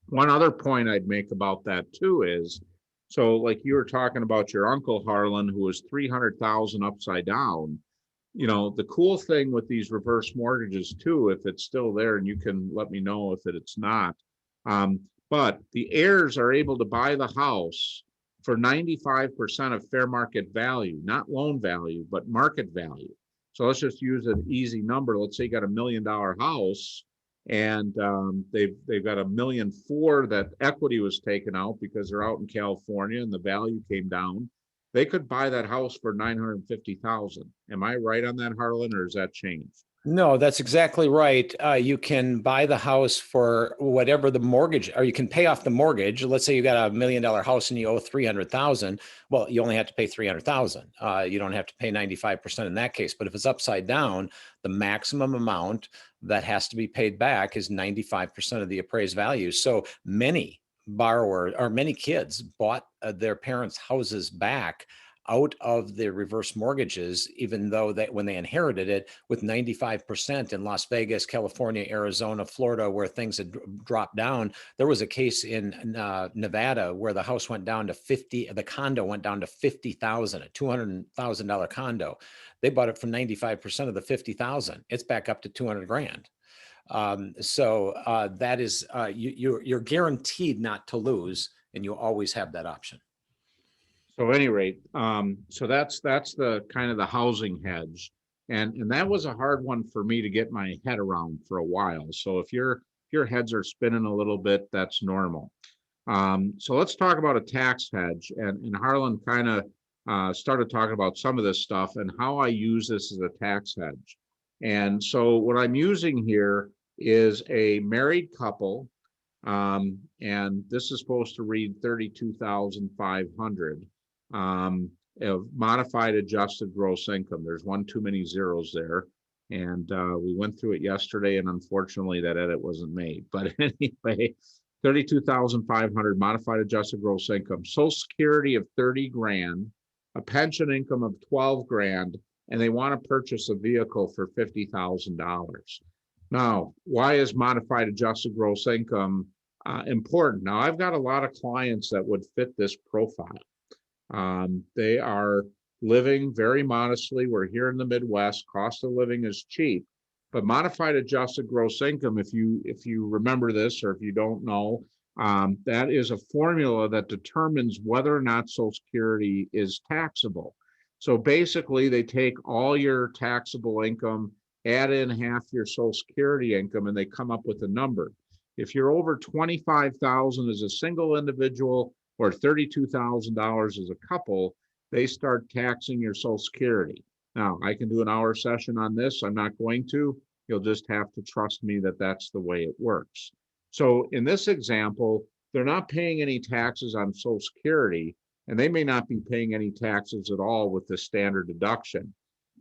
One other point I'd make about that too is, so like you were talking about your uncle Harlan, who was 300,000 upside down. The cool thing with these reverse mortgages too, if it's still there, and you can let me know if it's not, but the heirs are able to buy the house for 95% of fair market value, not loan value, but market value. So let's just use an easy number. Let's say you got $1 million house and they've got $1.4 million that equity was taken out because they're out in California and the value came down. They could buy that house for $950,000. Am I right on that, Harlan, or has that changed? No, that's exactly right. You can buy the house for whatever the mortgage, or you can pay off the mortgage. Let's say you got $1 million house and you owe 300,000. Well, you only have to pay 300,000. You don't have to pay 95% in that case. But if it's upside down, the maximum amount that has to be paid back is 95% of the appraised value. So many borrowers or many kids bought their parents' houses back out of the reverse mortgages, even though when they inherited it with 95% in Las Vegas, California, Arizona, Florida, where things had dropped down. There was a case in Nevada where the house went down to the condo went down to 50,000, a $200,000 condo. They bought it for 95% of the 50,000. It's back up to 200 grand. That is, you're guaranteed not to lose, and you always have that option. So at any rate, so that's the kind of the housing hedge. And that was a hard one for me to get my head around for a while. So if your heads are spinning a little bit, that's normal. So let's talk about a tax hedge. And Harlan kind of started talking about some of this stuff and how I use this as a tax hedge. And so what I'm using here is a married couple. And this is supposed to read 32,500 of modified adjusted gross income. There's one too many zeros there. And we went through it yesterday, and unfortunately that edit wasn't made. But anyway, 32,500 modified adjusted gross income, Social Security of 30 grand, a pension income of 12 grand, and they want to purchase a vehicle for $50,000. Now, why is modified adjusted gross income important? Now, I've got a lot of clients that would fit this profile. They are living very modestly. We're here in the Midwest. Cost of living is cheap, but modified adjusted gross income, if you remember this, or if you don't know, that is a formula that determines whether or not Social Security is taxable. So basically, they take all your taxable income, add in half your Social Security income, and they come up with a number. If you're over 25,000 as a single individual or $32,000 as a couple, they start taxing your Social Security. Now, I can do an hour session on this. I'm not going to. You'll just have to trust me that that's the way it works. So in this example, they're not paying any taxes on Social Security, and they may not be paying any taxes at all with the standard deduction.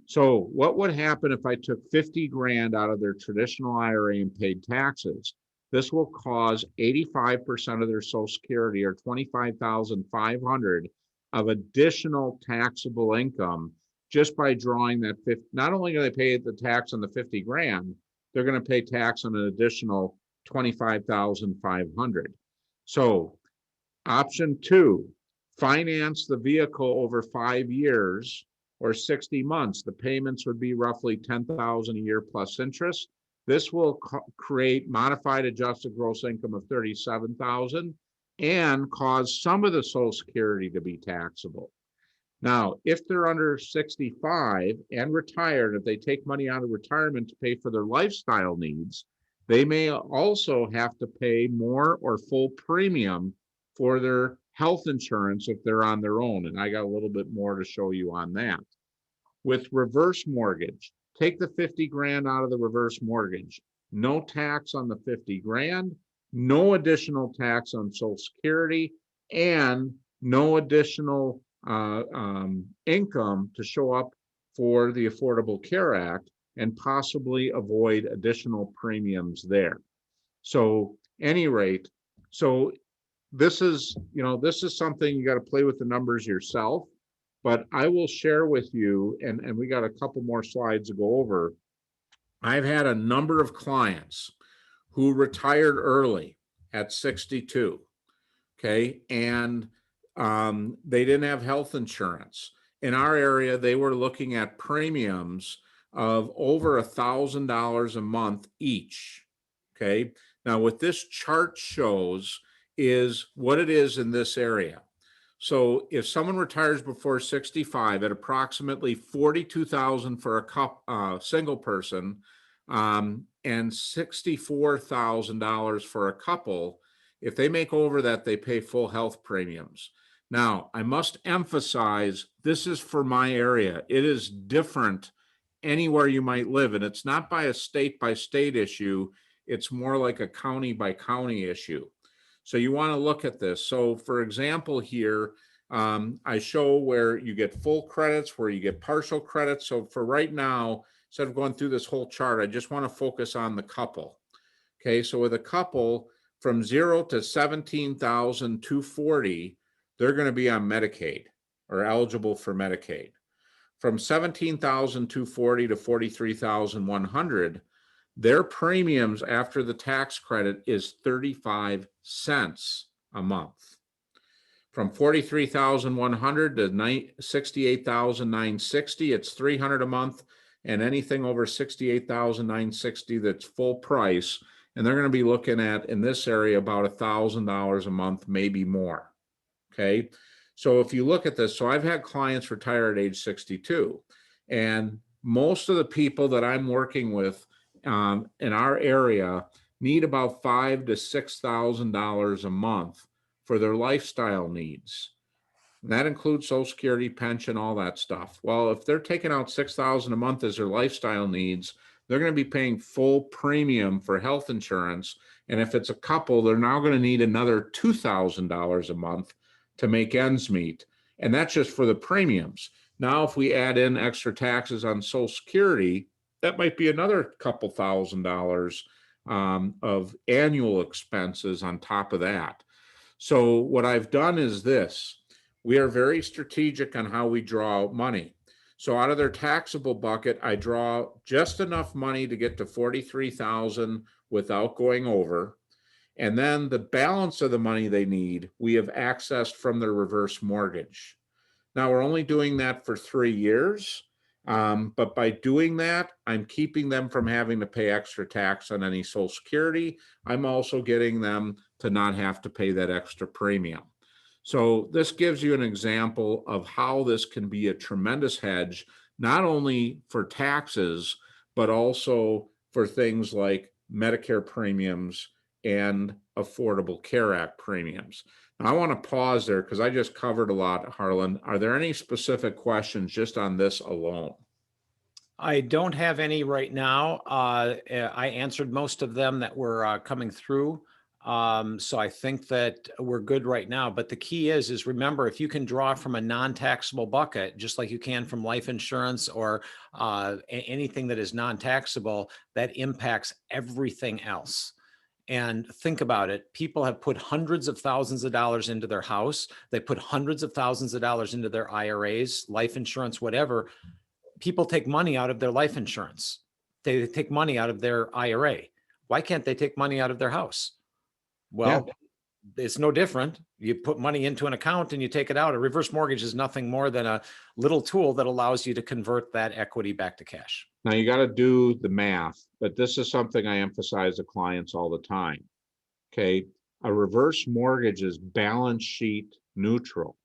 So what would happen if I took 50 grand out of their traditional IRA and paid taxes? This will cause 85% of their Social Security, or 25,500 of additional taxable income, just by drawing that 50. Not only do they pay the tax on the 50 grand, they're going to pay tax on an additional 25,500. So option 2, finance the vehicle over 5 years or 60 months. The payments would be roughly $10,000 a year plus interest. This will create modified adjusted gross income of $37,000 and cause some of the Social Security to be taxable. Now, if they're under 65 and retired, if they take money out of retirement to pay for their lifestyle needs, they may also have to pay more or full premium for their health insurance if they're on their own. And I got a little bit more to show you on that. With reverse mortgage, take the 50 grand out of the reverse mortgage. No tax on the 50 grand, no additional tax on Social Security, and no additional income to show up for the Affordable Care Act, and possibly avoid additional premiums there. So any rate, so this is something you got to play with the numbers yourself. But I will share with you, and we got a couple more slides to go over. I've had a number of clients who retired early at 62, okay? And they didn't have health insurance. In our area, they were looking at premiums of over $1,000 a month each, okay? Now, what this chart shows is what it is in this area. So if someone retires before 65 at approximately $42,000 for a single person, and $64,000 for a couple, if they make over that, they pay full health premiums. Now, I must emphasize, this is for my area. It is different anywhere you might live, and it's not by a state issue. It's more like a county by county issue. So you want to look at this. So for example, here, I show where you get full credits, where you get partial credits. So for right now, instead of going through this whole chart, I just want to focus on the couple. Okay, so with a couple from 0 to 17,240, they're going to be on Medicaid or eligible for Medicaid. From 17,240 to 43,100, their premiums after the tax credit is 35 cents a month. From 43,100 to 68,960, it's 300 a month. and anything over 68,960 that's full price. And they're going to be looking at, in this area, about $1,000 a month, maybe more. Okay. So if you look at this, so I've had clients retire at age 62, and most of the people that I'm working with in our area need about $5,000 to $6,000 a month for their lifestyle needs. And that includes Social Security, pension, all that stuff. Well, if they're taking out $6,000 a month as their lifestyle needs, they're going to be paying full premium for health insurance. And if it's a couple, they're now going to need another $2,000 a month to make ends meet. And that's just for the premiums. Now, if we add in extra taxes on Social Security, that might be another couple $1,000s of annual expenses on top of that. So what I've done is this. We are very strategic on how we draw out money. So out of their taxable bucket, I draw just enough money to get to $43,000 without going over. And then the balance of the money they need, we have accessed from their reverse mortgage. Now we're only doing that for 3 years. But by doing that, I'm keeping them from having to pay extra tax on any Social Security. I'm also getting them to not have to pay that extra premium. So this gives you an example of how this can be a tremendous hedge, not only for taxes, but also for things like Medicare premiums and Affordable Care Act premiums. Now, I want to pause there because I just covered a lot, Harlan. Are there any specific questions just on this alone? I don't have any right now. I answered most of them that were coming through. So I think that we're good right now. But the key is remember, if you can draw from a non-taxable bucket, just like you can from life insurance or anything that is non-taxable, that impacts everything else. And think about it. People have put hundreds of thousands of dollars into their house. They put hundreds of thousands of dollars into their IRAs, life insurance, whatever. People take money out of their life insurance. They take money out of their IRA. Why can't they take money out of their house? Well, it's no different. You put money into an account and you take it out. A reverse mortgage is nothing more than a little tool that allows you to convert that equity back to cash. Now you got to do the math, but this is something I emphasize to clients all the time. Okay. A reverse mortgage is balance sheet neutral.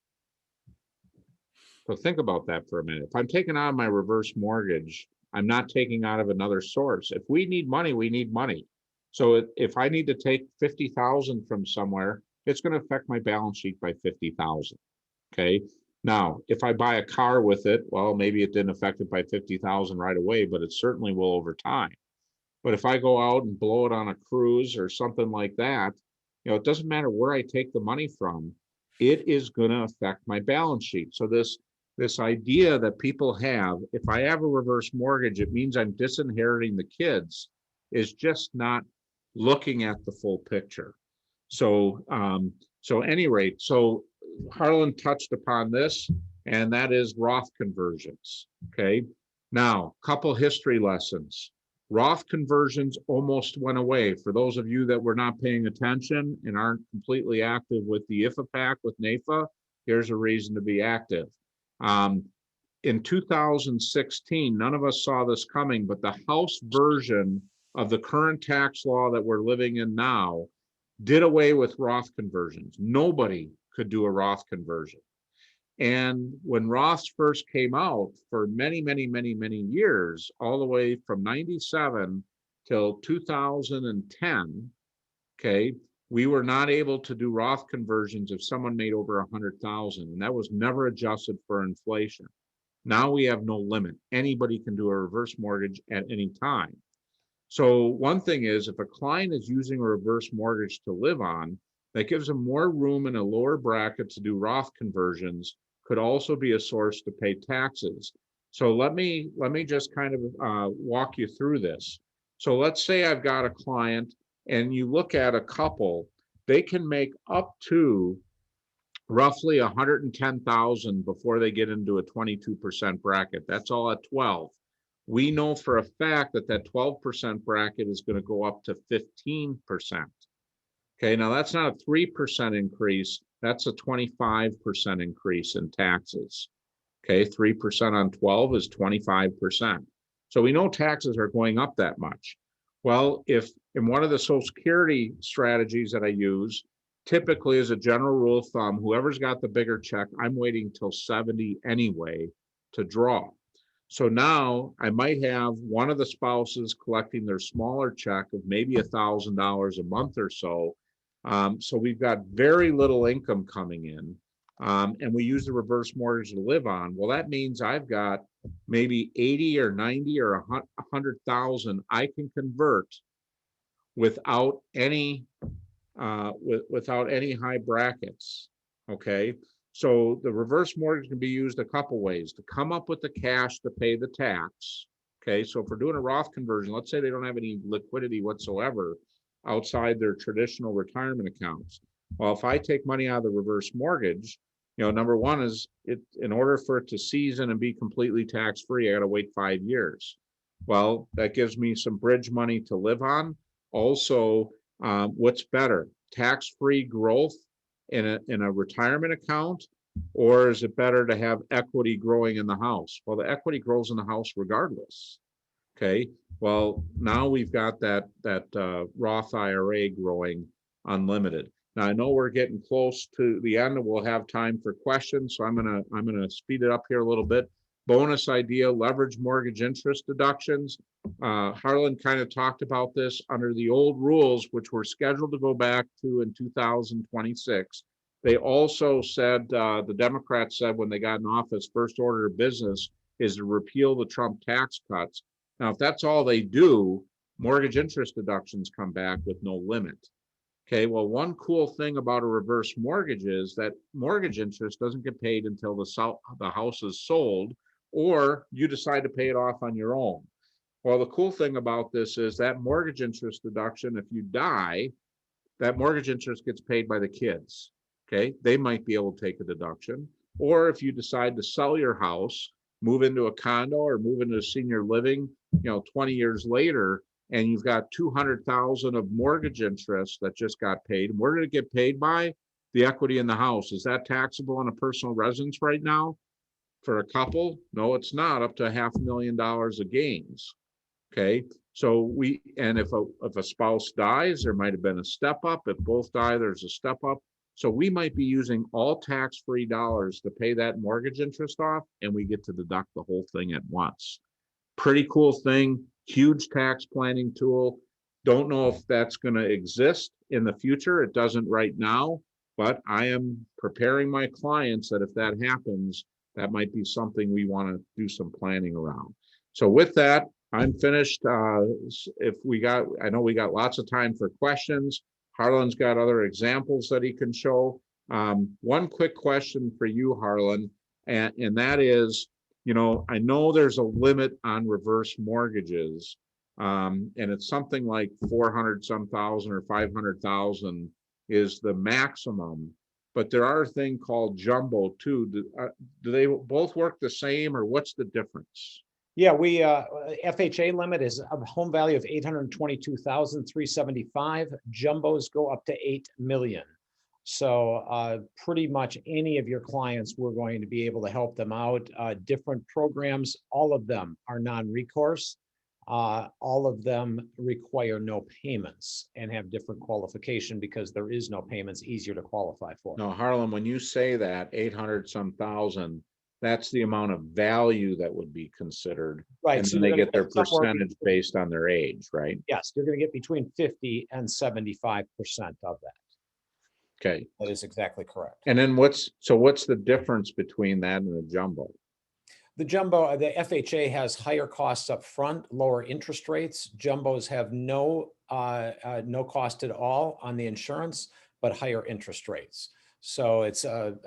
So think about that for a minute. If I'm taking out my reverse mortgage, I'm not taking out of another source. If we need money, we need money. So if I need to take 50,000 from somewhere, it's going to affect my balance sheet by 50,000. Okay. Now, if I buy a car with it, well, maybe it didn't affect it by 50,000 right away, but it certainly will over time. But if I go out and blow it on a cruise or something like that, it doesn't matter where I take the money from, it is going to affect my balance sheet. So this idea that people have, if I have a reverse mortgage, it means I'm disinheriting the kids, is just not looking at the full picture. So, any rate, so Harlan touched upon this, and that is Roth conversions. Okay. Now, couple history lessons. Roth conversions almost went away. For those of you that were not paying attention and aren't completely active with the IFA pack with NAIFA, here's a reason to be active. In 2016, none of us saw this coming, but the House version of the current tax law that we're living in now did away with Roth conversions. Nobody could do a Roth conversion. And when Roths first came out for many, many, many, many years, all the way from 97 till 2010, okay, we were not able to do Roth conversions if someone made over 100,000, and that was never adjusted for inflation. Now we have no limit. Anybody can do a reverse mortgage at any time. So one thing is, if a client is using a reverse mortgage to live on, that gives them more room in a lower bracket to do Roth conversions, could also be a source to pay taxes. So let me just kind of walk you through this. So let's say I've got a client and you look at a couple, they can make up to roughly 110,000 before they get into a 22% bracket. That's all at 12. We know for a fact that that 12% bracket is going to go up to 15%. Okay, now that's not a 3% increase. That's a 25% increase in taxes. Okay, 3% on 12 is 25%. So we know taxes are going up that much. Well, if in one of the Social Security strategies that I use, typically as a general rule of thumb, whoever's got the bigger check, I'm waiting till 70 anyway to draw. So now I might have one of the spouses collecting their smaller check of maybe $1,000 a month or so. So we've got very little income coming in, and we use the reverse mortgage to live on. Well, that means I've got maybe 80 or 90 or 100,000 I can convert without any without any high brackets. Okay, so the reverse mortgage can be used a couple ways to come up with the cash to pay the tax. Okay, so if we're doing a Roth conversion, let's say they don't have any liquidity whatsoever outside their traditional retirement accounts. Well, if I take money out of the reverse mortgage, number one is in order for it to season and be completely tax-free, I got to wait 5 years. Well, that gives me some bridge money to live on. Also, what's better, tax-free growth in a retirement account, or is it better to have equity growing in the house? Well, the equity grows in the house regardless. Okay, well, now we've got that Roth IRA growing unlimited. Now I know we're getting close to the end and we'll have time for questions, so I'm gonna speed it up here a little bit. Bonus idea, leverage mortgage interest deductions. Harlan kind of talked about this under the old rules, which were scheduled to go back to in 2026. They also said, the Democrats said when they got in office, first order of business is to repeal the Trump tax cuts. Now, if that's all they do, mortgage interest deductions come back with no limit. Okay, well, one cool thing about a reverse mortgage is that mortgage interest doesn't get paid until the house is sold or you decide to pay it off on your own. Well, the cool thing about this is that mortgage interest deduction, if you die, that mortgage interest gets paid by the kids. Okay, they might be able to take a deduction. Or if you decide to sell your house, move into a condo or move into a senior living, 20 years later, and you've got 200,000 of mortgage interest that just got paid. And we're going to get paid by the equity in the house. Is that taxable on a personal residence right now? For a couple? No, it's not, up to $500,000 of gains. Okay, so if a spouse dies, there might have been a step up. If both die, there's a step up. So we might be using all tax-free dollars to pay that mortgage interest off, and we get to deduct the whole thing at once. Pretty cool thing, huge tax planning tool. Don't know if that's going to exist in the future. It doesn't right now, but I am preparing my clients that if that happens, that might be something we want to do some planning around. So with that, I'm finished. I know we got lots of time for questions. Harlan's got other examples that he can show. One quick question for you, Harlan, and that is, I know there's a limit on reverse mortgages, and it's something like 400 some thousand or 500,000 is the maximum, but there are a thing called jumbo too. Do they both work the same, or what's the difference? Yeah, we FHA limit is a home value of 822,375. Jumbos go up to 8 million. So pretty much any of your clients, we're going to be able to help them out. Different programs, all of them are non-recourse. All of them require no payments and have different qualification because there is no payments, easier to qualify for. No, Harlan, when you say that 800 some thousand, that's the amount of value that would be considered. Right. And So then they get their percentage based on their age, right? Yes, you're going to get between 50 and 75% of that. Okay. That is exactly correct. And then what's the difference between that and the jumbo? The jumbo, the FHA has higher costs up front, lower interest rates. Jumbos have no cost at all on the insurance, but higher interest rates. So it's a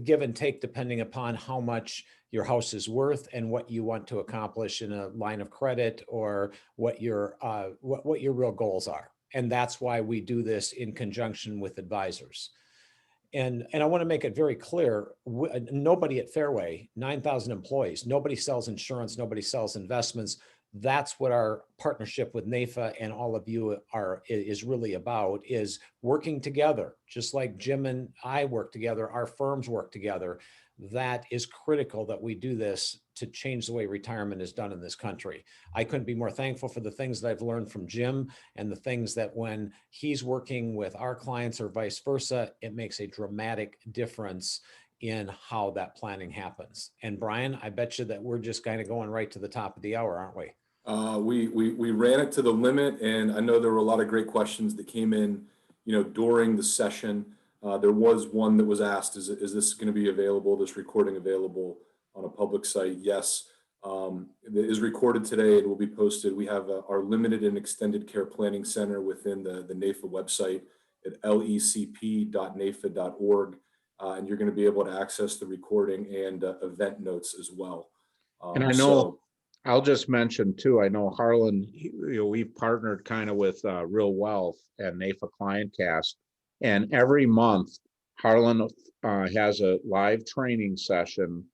give and take depending upon how much your house is worth and what you want to accomplish in a line of credit or what your real goals are. And that's why we do this in conjunction with advisors. And I want to make it very clear, nobody at Fairway, 9,000 employees, nobody sells insurance, nobody sells investments. That's what our partnership with NAIFA and all of you is really about, is working together. Just like Jim and I work together, our firms work together. that is critical that we do this to change the way retirement is done in this country. I couldn't be more thankful for the things that I've learned from Jim and the things that when he's working with our clients or vice versa, it makes a dramatic difference in how that planning happens. And Brian, I bet you that we're just kind of going right to the top of the hour, aren't we? We ran it to the limit, and I know there were a lot of great questions that came in, during the session. There was one that was asked, is this going to be available, this recording available on a public site? Yes. It is recorded today. It will be posted. We have our limited and extended care planning center within the NAFA website at lecp.nafa.org. And you're going to be able to access the recording and event notes as well. And I know, I'll just mention too, I know Harlan, we've partnered kind of with Real Wealth and NAFA ClientCast, and every month Harlan has a live training session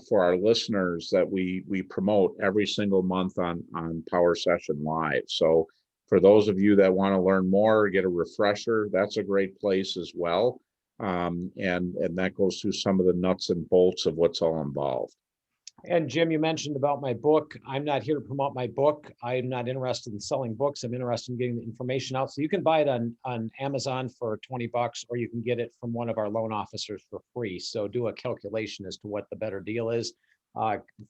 for our listeners that we promote every single month on Power Session Live. So for those of you that want to learn more, get a refresher, that's a great place as well. And that goes through some of the nuts and bolts of what's all involved. And Jim, you mentioned about my book. I'm not here to promote my book. I'm not interested in selling books. I'm interested in getting the information out. So you can buy it on Amazon for $20, or you can get it from one of our loan officers for free. So do a calculation as to what the better deal is.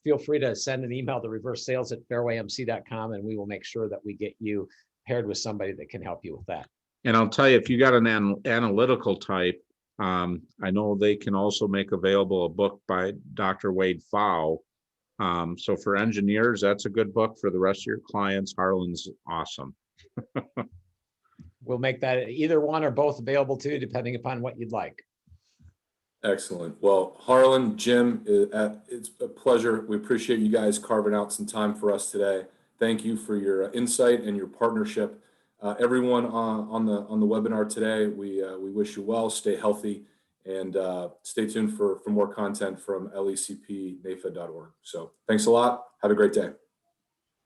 Feel free to send an email to reversesales@fairwaymc.com, and we will make sure that we get you paired with somebody that can help you with that. And I'll tell you, if you got an analytical type, I know they can also make available a book by Dr. Wade Pfau. So for engineers, that's a good book. For the rest of your clients, Harlan's awesome. We'll make that either one or both available too, depending upon what you'd like. Excellent. Well, Harlan, Jim, it's a pleasure. We appreciate you guys carving out some time for us today. Thank you for your insight and your partnership. Everyone on the webinar today, we wish you well, stay healthy, and stay tuned for more content from lecp.nafa.org. So thanks a lot. Have a great day.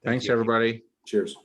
Thanks, everybody. Cheers.